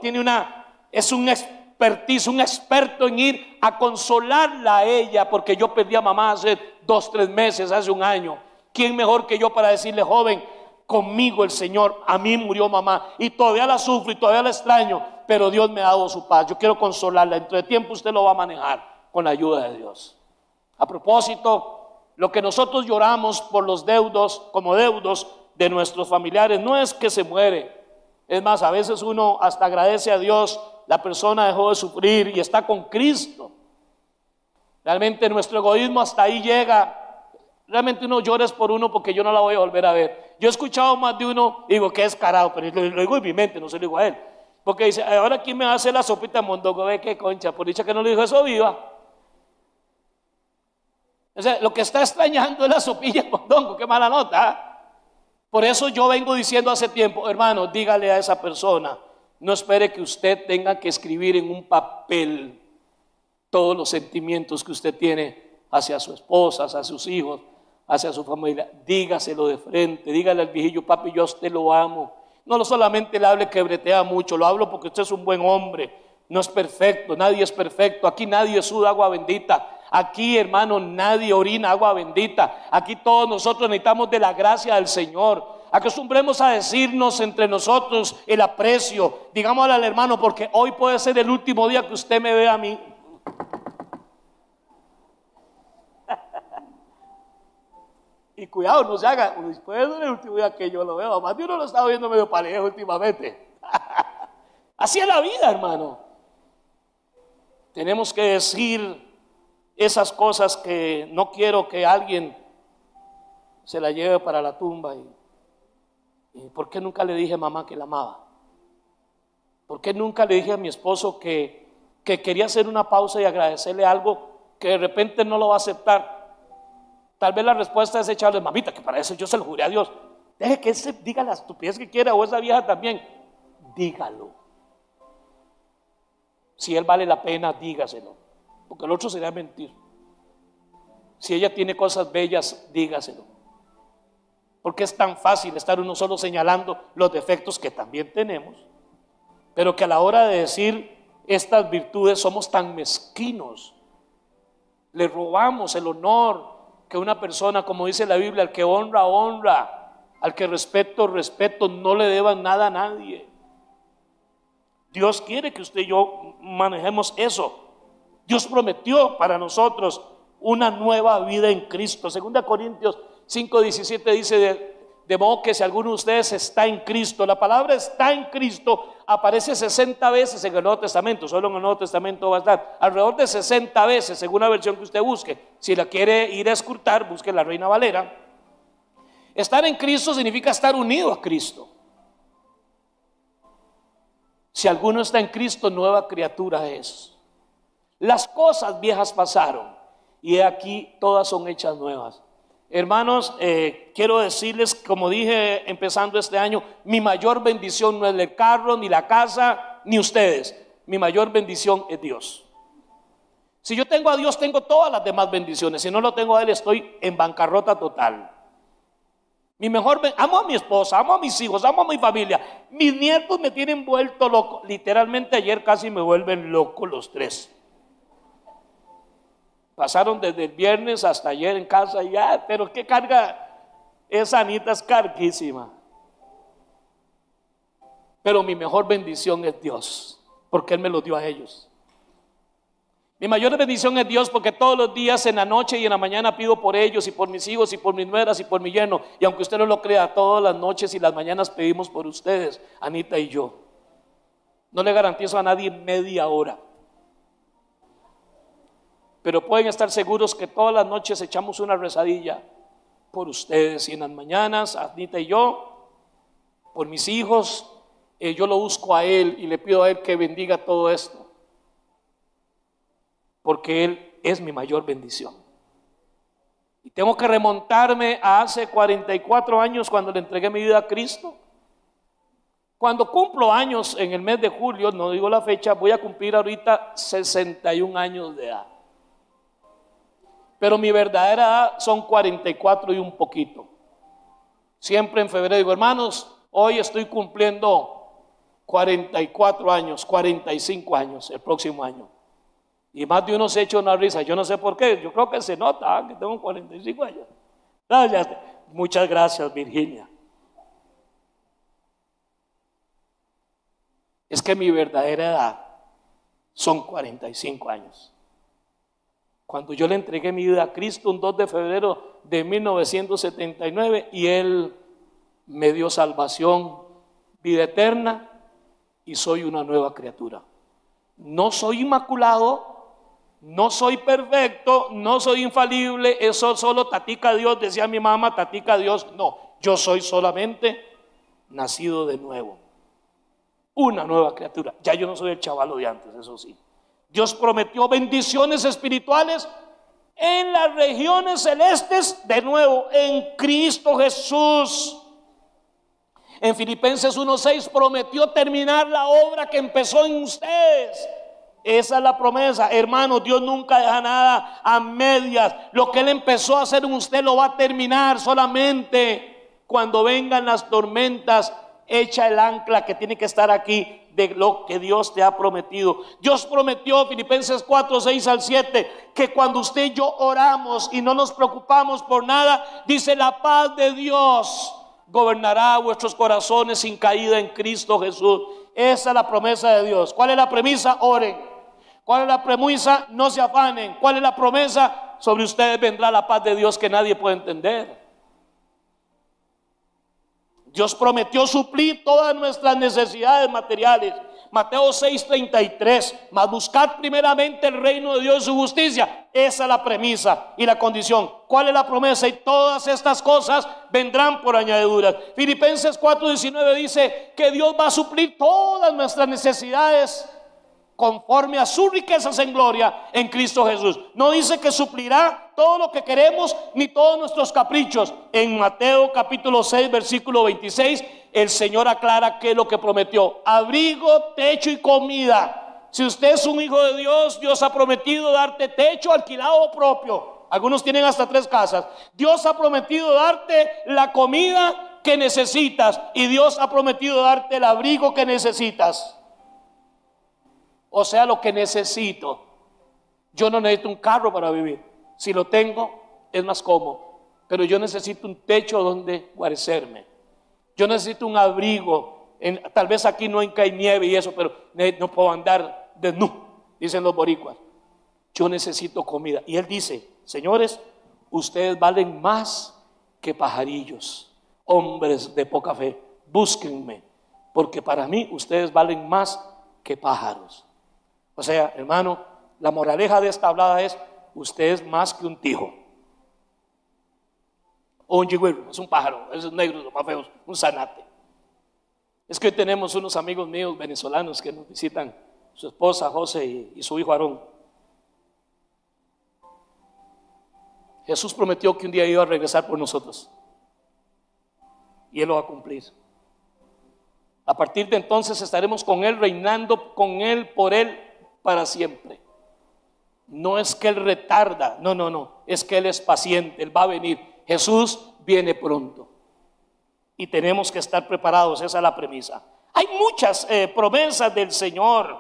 es un expertise, un experto en ir a consolarla a ella, porque yo perdí a mamá hace 2, 3 meses, hace un año. ¿Quién mejor que yo para decirle: joven, conmigo el Señor, a mí murió mamá y todavía la sufro y todavía la extraño, pero Dios me ha dado su paz, yo quiero consolarla? Dentro de tiempo usted lo va a manejar con la ayuda de Dios. A propósito, lo que nosotros lloramos por los deudos, como deudos de nuestros familiares, no es que se muere. Es más, a veces uno hasta agradece a Dios, la persona dejó de sufrir y está con Cristo. Realmente nuestro egoísmo hasta ahí llega. Realmente uno llora por uno porque yo no la voy a volver a ver. Yo he escuchado más de uno y digo, qué descarado, pero lo digo en mi mente, no se lo digo a él. Porque dice: ahora quién me va a hacer la sopita de mondongo, ve qué concha, por dicha que no le dijo eso viva. O sea, lo que está extrañando es la sopilla de mondongo, qué mala nota, ¿eh? Por eso yo vengo diciendo hace tiempo: hermano, dígale a esa persona, no espere que usted tenga que escribir en un papel todos los sentimientos que usted tiene hacia su esposa, hacia sus hijos, hacia su familia. Dígaselo de frente, dígale al viejillo: papi, yo a usted lo amo. No solamente le hable que bretea mucho, lo hablo porque usted es un buen hombre. No es perfecto, nadie es perfecto. Aquí nadie suda agua bendita. Aquí, hermano, nadie orina agua bendita. Aquí todos nosotros necesitamos de la gracia del Señor. Acostumbremos a decirnos entre nosotros el aprecio. Digámosle al hermano: porque hoy puede ser el último día que usted me vea a mí. Y cuidado, no se haga, después del último día que yo lo veo, más de uno lo está viendo medio parejo últimamente. Así es la vida, hermano. Tenemos que decir esas cosas que no quiero que alguien se la lleve para la tumba. ¿Y por qué nunca le dije a mamá que la amaba? ¿Por qué nunca le dije a mi esposo que quería hacer una pausa y agradecerle algo que de repente no lo va a aceptar? Tal vez la respuesta es echarle: mamita, que para eso yo se lo juré a Dios. Deje que él se diga la estupidez que quiera, o esa vieja también. Dígalo. Si él vale la pena, dígaselo, porque el otro sería mentir. Si ella tiene cosas bellas, dígaselo. porque es tan fácil estar uno solo señalando los defectos que también tenemos, pero que a la hora de decir estas virtudes somos tan mezquinos. Le robamos el honor que una persona, como dice la Biblia, al que honra, honra, al que respeto, respeto, no le deban nada a nadie. Dios quiere que usted y yo manejemos eso. Dios prometió para nosotros una nueva vida en Cristo. 2 Corintios 5:17 dice, de modo que si alguno de ustedes está en Cristo, la palabra está en Cristo aparece 60 veces en el Nuevo Testamento. Solo en el Nuevo Testamento va a estar alrededor de 60 veces, según la versión que usted busque. Si la quiere ir a escrutar, busque la Reina Valera. Estar en Cristo significa estar unido a Cristo. Si alguno está en Cristo, nueva criatura es. Las cosas viejas pasaron y he aquí todas son hechas nuevas. Hermanos, quiero decirles, como dije empezando este año, mi mayor bendición no es el carro, ni la casa, ni ustedes. Mi mayor bendición es Dios. Si yo tengo a Dios, tengo todas las demás bendiciones. Si no lo tengo a Él, estoy en bancarrota total. Amo a mi esposa, amo a mis hijos, amo a mi familia. Mis nietos me tienen vuelto loco. Literalmente ayer casi me vuelven loco los tres. Pasaron desde el viernes hasta ayer en casa ya, pero qué carga, esa Anita es carguísima. Pero mi mejor bendición es Dios, porque Él me lo dio a ellos. Mi mayor bendición es Dios, porque todos los días en la noche y en la mañana pido por ellos y por mis hijos y por mis nueras y por mi yerno. Y aunque usted no lo crea, todas las noches y las mañanas pedimos por ustedes, Anita y yo. No le garantizo a nadie media hora, pero pueden estar seguros que todas las noches echamos una rezadilla por ustedes. Y en las mañanas, Anita y yo, por mis hijos, yo lo busco a Él y le pido a Él que bendiga todo esto, porque Él es mi mayor bendición. Y tengo que remontarme a hace 44 años cuando le entregué mi vida a Cristo. Cuando cumplo años en el mes de julio, no digo la fecha, voy a cumplir ahorita 61 años de edad. Pero mi verdadera edad son 44 y un poquito. Siempre en febrero digo, hermanos, hoy estoy cumpliendo 44 años, 45 años el próximo año. Y más de uno se echa una risa, yo no sé por qué, yo creo que se nota que tengo 45 años. Muchas gracias, Virginia. Es que mi verdadera edad son 45 años. Cuando yo le entregué mi vida a Cristo un 2 de febrero de 1979 y Él me dio salvación, vida eterna y soy una nueva criatura. No soy inmaculado, no soy perfecto, no soy infalible, eso solo tatica Dios, decía mi mamá, tatica Dios. No, yo soy solamente nacido de nuevo, una nueva criatura. Ya yo no soy el chavalo de antes, eso sí. Dios prometió bendiciones espirituales en las regiones celestes, de nuevo, en Cristo Jesús. En Filipenses 1:6 prometió terminar la obra que empezó en ustedes. Esa es la promesa, hermanos. Dios nunca deja nada a medias. Lo que Él empezó a hacer en usted lo va a terminar. Solamente cuando vengan las tormentas, echa el ancla que tiene que estar aquí de lo que Dios te ha prometido. Dios prometió, Filipenses 4:6-7, que cuando usted y yo oramos y no nos preocupamos por nada, dice, la paz de Dios gobernará vuestros corazones sin caída en Cristo Jesús. Esa es la promesa de Dios. ¿Cuál es la premisa? Oren. ¿Cuál es la premisa? No se afanen. ¿Cuál es la promesa? Sobre ustedes vendrá la paz de Dios que nadie puede entender. Dios prometió suplir todas nuestras necesidades materiales. Mateo 6:33, mas buscad primeramente el reino de Dios y su justicia. Esa es la premisa y la condición. ¿Cuál es la promesa? Y todas estas cosas vendrán por añadiduras. Filipenses 4:19 dice que Dios va a suplir todas nuestras necesidades conforme a sus riquezas en gloria en Cristo Jesús. No dice que suplirá todo lo que queremos ni todos nuestros caprichos. En Mateo capítulo 6 versículo 26 el Señor aclara qué es lo que prometió: abrigo, techo y comida. Si usted es un hijo de Dios, Dios ha prometido darte techo alquilado propio. Algunos tienen hasta 3 casas. Dios ha prometido darte la comida que necesitas y Dios ha prometido darte el abrigo que necesitas. O sea, lo que necesito. Yo no necesito un carro para vivir. Si lo tengo, es más cómodo. Pero yo necesito un techo donde guarecerme. Yo necesito un abrigo. Tal vez aquí no hay nieve y eso, pero no puedo andar desnudo, dicen los boricuas. Yo necesito comida. Y él dice: señores, ustedes valen más que pajarillos, hombres de poca fe. Búsquenme, porque para mí ustedes valen más que pájaros. O sea, hermano, la moraleja de esta hablada es: usted es más que un tijo o un yigüero. Es un pájaro, esos negros, los más feos, un zanate. Es que hoy tenemos unos amigos míos venezolanos que nos visitan, su esposa José y su hijo Aarón. Jesús prometió que un día iba a regresar por nosotros y Él lo va a cumplir. A partir de entonces estaremos con Él, reinando con Él, por Él, para siempre. No es que Él retarda, no, es que Él es paciente, Él va a venir. Jesús viene pronto y tenemos que estar preparados, esa es la premisa. Hay muchas promesas del Señor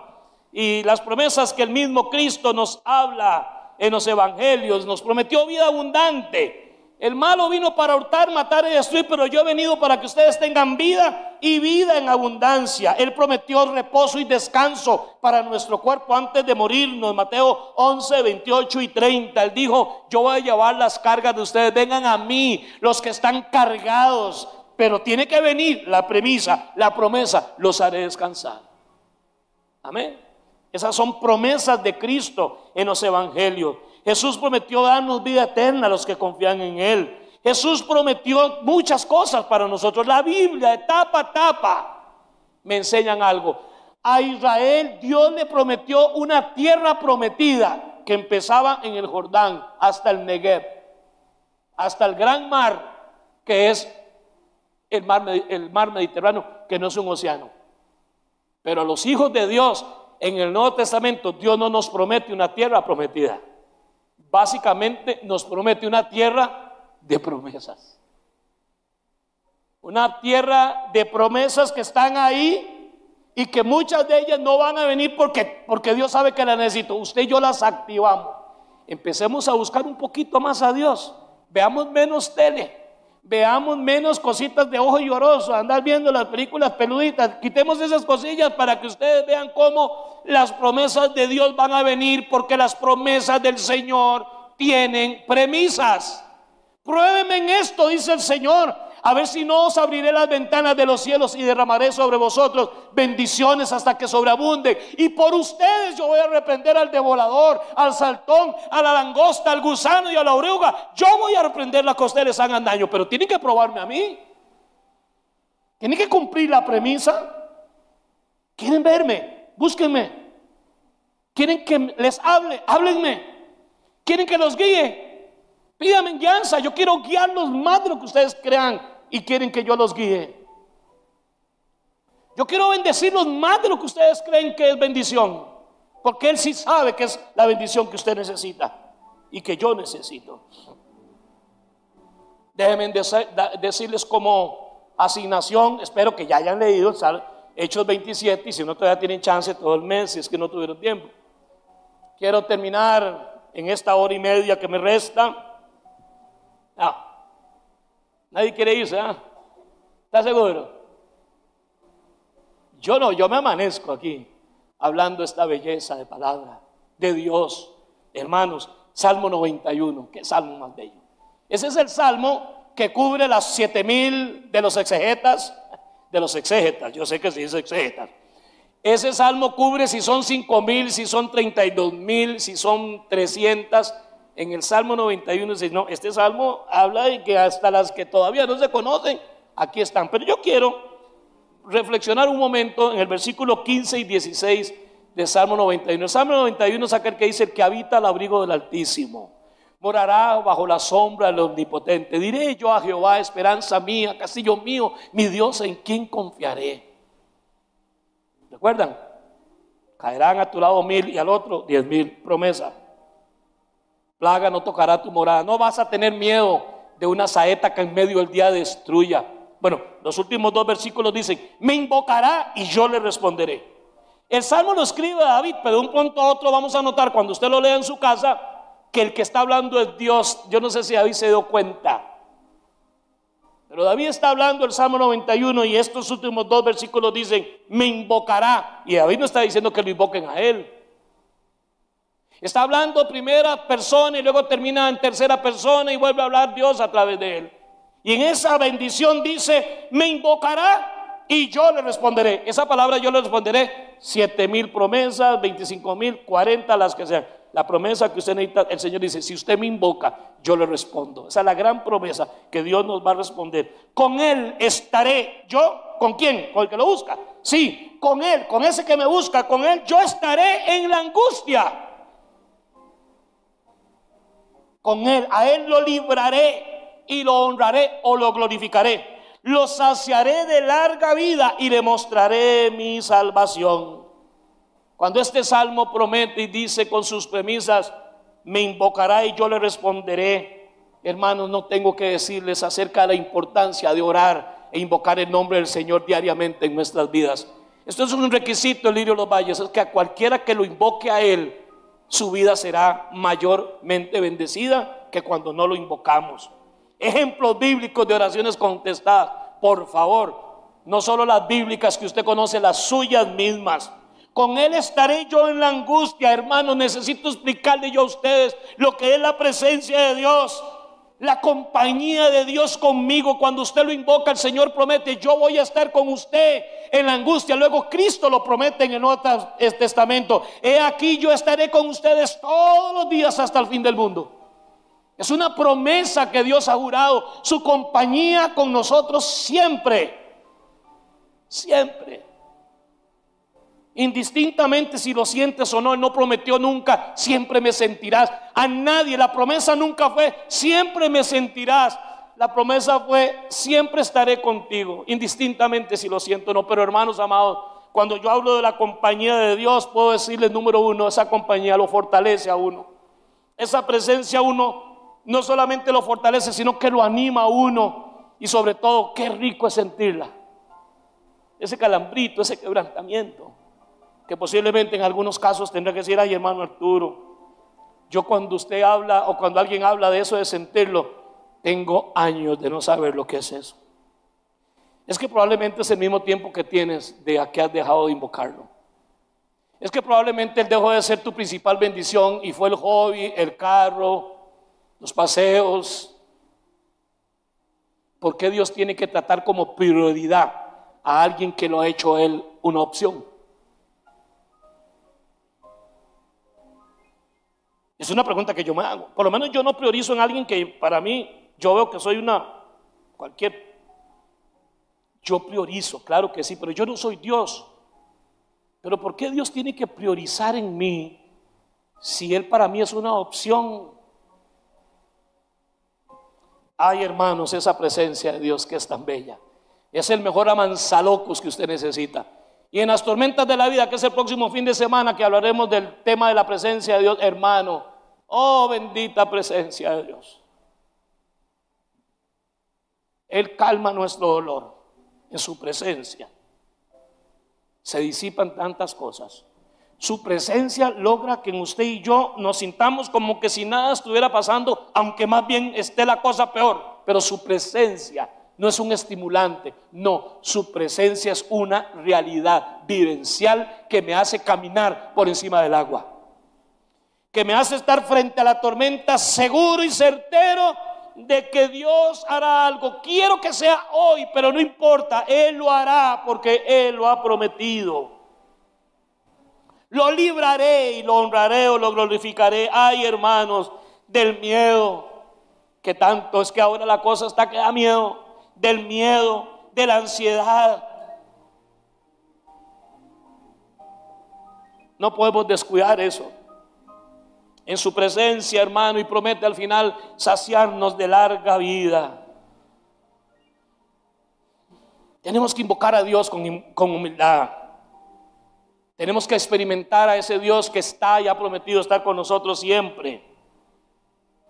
y las promesas que el mismo Cristo nos habla en los evangelios. Nos prometió vida abundante. El malo vino para hurtar, matar y destruir, pero yo he venido para que ustedes tengan vida y vida en abundancia. Él prometió reposo y descanso para nuestro cuerpo antes de morirnos. Mateo 11, 28 y 30. Él dijo: yo voy a llevar las cargas de ustedes, vengan a mí los que están cargados. Pero tiene que venir la premisa, la promesa: los haré descansar. Amén. Esas son promesas de Cristo en los evangelios. Jesús prometió darnos vida eterna a los que confían en Él. Jesús prometió muchas cosas para nosotros. La Biblia, de tapa a tapa, me enseñan algo. A Israel Dios le prometió una tierra prometida que empezaba en el Jordán hasta el Negev, hasta el gran mar, que es el mar Mediterráneo, que no es un océano. Pero a los hijos de Dios en el Nuevo Testamento, Dios no nos promete una tierra prometida. Básicamente nos promete una tierra de promesas. Una tierra de promesas que están ahí y que muchas de ellas no van a venir porque Dios sabe que las necesito. Usted y yo las activamos. Empecemos a buscar un poquito más a Dios. Veamos menos tele. Veamos menos cositas de ojo lloroso, andar viendo las películas peluditas. Quitemos esas cosillas para que ustedes vean cómo las promesas de Dios van a venir, porque las promesas del Señor tienen premisas. Pruébeme en esto, dice el Señor, a ver si no os abriré las ventanas de los cielos y derramaré sobre vosotros bendiciones hasta que sobreabunde. Y por ustedes yo voy a reprender al devorador, al saltón, a la langosta, al gusano y a la oruga. Yo voy a reprender las que ustedes les hagan daño, pero tienen que probarme a mí. Tienen que cumplir la premisa. ¿Quieren verme? Búsquenme. ¿Quieren que les hable? Háblenme. ¿Quieren que los guíe? Pídame guianza. Yo quiero guiarlos más de lo que ustedes crean y quieren que yo los guíe. Yo quiero bendecirlos más de lo que ustedes creen que es bendición, porque Él sí sabe que es la bendición que usted necesita y que yo necesito. Déjenme decirles como asignación, espero que ya hayan leído Hechos 27, y si no todavía tienen chance todo el mes, si es que no tuvieron tiempo. Quiero terminar en esta hora y media que me resta. Nadie quiere irse, ¿está seguro? Yo no, yo me amanezco aquí hablando esta belleza de palabra de Dios. Hermanos, Salmo 91, qué salmo más bello. Ese es el salmo que cubre las 7,000 de los exegetas. Yo sé que sí es exegetas. Ese salmo cubre si son 5,000, si son 32,000, si son 300. En el Salmo 91 dice: no, este salmo habla de que hasta las que todavía no se conocen, aquí están. Pero yo quiero reflexionar un momento en el versículo 15 y 16 de Salmo 91. El Salmo 91 es aquel que dice: el que habita al abrigo del Altísimo morará bajo la sombra del Omnipotente. Diré yo a Jehová, esperanza mía, castillo mío, mi Dios, en quien confiaré. ¿Recuerdan? Caerán a tu lado 1,000 y al otro 10,000. Promesa. plaga no tocará tu morada. No vas a tener miedo de una saeta que en medio del día destruya. Bueno, los últimos 2 versículos dicen: me invocará y yo le responderé. El salmo lo escribe David, pero de un punto a otro vamos a notar, cuando usted lo lea en su casa, que el que está hablando es Dios. Yo no sé si David se dio cuenta, pero David está hablando el Salmo 91 y estos últimos 2 versículos dicen: me invocará. Y David no está diciendo que lo invoquen a él. Está hablando primera persona y luego termina en tercera persona y vuelve a hablar Dios a través de él. Y en esa bendición dice: me invocará y yo le responderé. Esa palabra yo le responderé, 7,000 promesas, 25,000, 40, las que sean. La promesa que usted necesita, el Señor dice: si usted me invoca, yo le respondo. Esa es la gran promesa que Dios nos va a responder. Con Él estaré yo. ¿Con quién? Con el que lo busca. Sí, con Él, con ese que me busca, con Él yo estaré en la angustia. Con Él, a Él lo libraré y lo honraré o lo glorificaré. Lo saciaré de larga vida y le mostraré mi salvación. Cuando este salmo promete y dice con sus premisas: me invocará y yo le responderé, hermanos, no tengo que decirles acerca de la importancia de orar e invocar el nombre del Señor diariamente en nuestras vidas. Esto es un requisito en Lirio de los Valles, es que a cualquiera que lo invoque a Él, su vida será mayormente bendecida que cuando no lo invocamos. Ejemplos bíblicos de oraciones contestadas, por favor, no solo las bíblicas que usted conoce, las suyas mismas. Con Él estaré yo en la angustia. Hermanos, necesito explicarle yo a ustedes lo que es la presencia de Dios, la compañía de Dios conmigo. Cuando usted lo invoca, el Señor promete: yo voy a estar con usted en la angustia. Luego Cristo lo promete en el Nuevo Testamento: he aquí yo estaré con ustedes todos los días hasta el fin del mundo. Es una promesa que Dios ha jurado, su compañía con nosotros siempre, siempre. Indistintamente si lo sientes o no, Él no prometió nunca: siempre me sentirás. A nadie, la promesa nunca fue: siempre me sentirás. La promesa fue: siempre estaré contigo, indistintamente si lo siento o no. Pero hermanos amados, cuando yo hablo de la compañía de Dios, puedo decirles, número uno, esa compañía lo fortalece a uno. Esa presencia a uno no solamente lo fortalece, sino que lo anima a uno. Y sobre todo, qué rico es sentirla. Ese calambrito, ese quebrantamiento, que posiblemente en algunos casos tendrá que decir: ay, hermano Arturo, yo cuando usted habla o cuando alguien habla de eso, de sentirlo, tengo años de no saber lo que es eso. Es que probablemente es el mismo tiempo que tienes de a que has dejado de invocarlo. Es que probablemente Él dejó de ser tu principal bendición y fue el hobby, el carro, los paseos. ¿Por qué Dios tiene que tratar como prioridad a alguien que lo ha hecho Él una opción? Es una pregunta que yo me hago. Por lo menos yo no priorizo en alguien que para mí, yo veo que soy cualquier. Yo priorizo, claro que sí, pero yo no soy Dios. Pero ¿por qué Dios tiene que priorizar en mí si Él para mí es una opción? Ay, hermanos, esa presencia de Dios que es tan bella. Es el mejor amansalocos que usted necesita. Y en las tormentas de la vida, que es el próximo fin de semana, que hablaremos del tema de la presencia de Dios, hermano, oh bendita presencia de Dios. Él calma nuestro dolor en su presencia. Se disipan tantas cosas. Su presencia logra que en usted y yo nos sintamos como que si nada estuviera pasando, aunque más bien esté la cosa peor. Pero su presencia no es un estimulante, no, su presencia es una realidad vivencial que me hace caminar por encima del agua, que me hace estar frente a la tormenta seguro y certero de que Dios hará algo. Quiero que sea hoy, pero no importa, Él lo hará porque Él lo ha prometido. Lo libraré y lo honraré o lo glorificaré. Ay, hermanos, del miedo, que tanto es que ahora la cosa está que da miedo. Del miedo, de la ansiedad. No podemos descuidar eso. En su presencia, hermano, y promete al final saciarnos de larga vida. Tenemos que invocar a Dios con humildad. Tenemos que experimentar a ese Dios que está y ha prometido estar con nosotros siempre.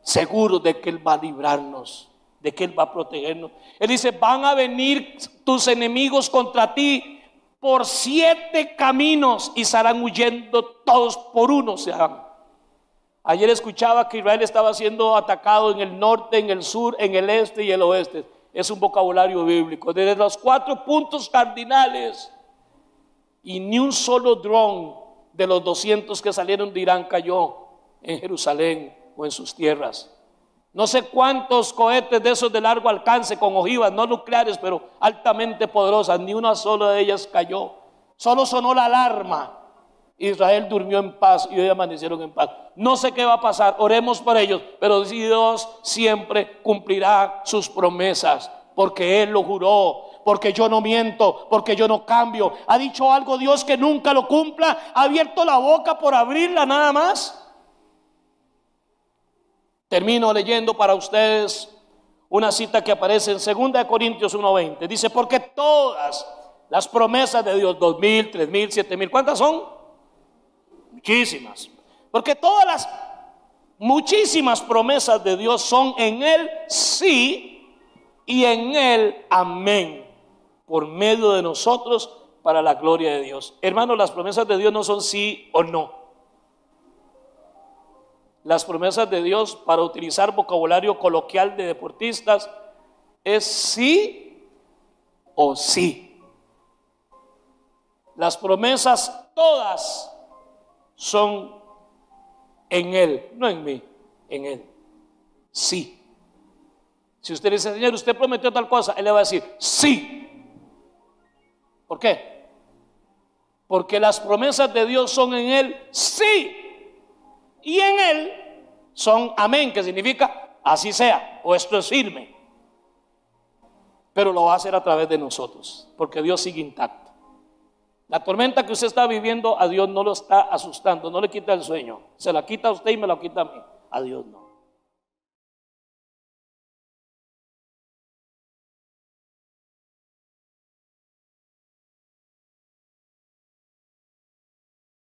seguros de que Él va a librarnos, de que Él va a protegernos. Él dice, van a venir tus enemigos contra ti por 7 caminos y estarán huyendo todos por uno. Se van. Ayer escuchaba que Israel estaba siendo atacado en el norte, en el sur, en el este y el oeste. Es un vocabulario bíblico. Desde los 4 puntos cardinales, y ni un solo dron de los 200 que salieron de Irán cayó en Jerusalén o en sus tierras. No sé cuántos cohetes de esos de largo alcance con ojivas no nucleares, pero altamente poderosas, ni una sola de ellas cayó. Solo sonó la alarma. Israel durmió en paz y hoy amanecieron en paz. No sé qué va a pasar, oremos por ellos, pero Dios siempre cumplirá sus promesas, porque Él lo juró, porque yo no miento, porque yo no cambio. ¿Ha dicho algo Dios que nunca lo cumpla? ¿Ha abierto la boca por abrirla nada más? Termino leyendo para ustedes una cita que aparece en 2 Corintios 1:20. Dice, porque todas las promesas de Dios, 2,000, 3,000, 7,000, ¿cuántas son? Muchísimas. Porque todas las muchísimas promesas de Dios son en Él sí y en Él amén, por medio de nosotros para la gloria de Dios. Hermanos, las promesas de Dios no son sí o no. Las promesas de Dios, para utilizar vocabulario coloquial de deportistas, es sí o sí. Las promesas todas son en Él, no en mí, en Él. Sí. Si usted dice, Señor, usted prometió tal cosa, Él le va a decir, sí. ¿Por qué? Porque las promesas de Dios son en Él, sí. Y en Él son amén, que significa así sea, o esto es firme. Pero lo va a hacer a través de nosotros, porque Dios sigue intacto. La tormenta que usted está viviendo, a Dios no lo está asustando, no le quita el sueño. Se la quita a usted y me la quita a mí. A Dios no.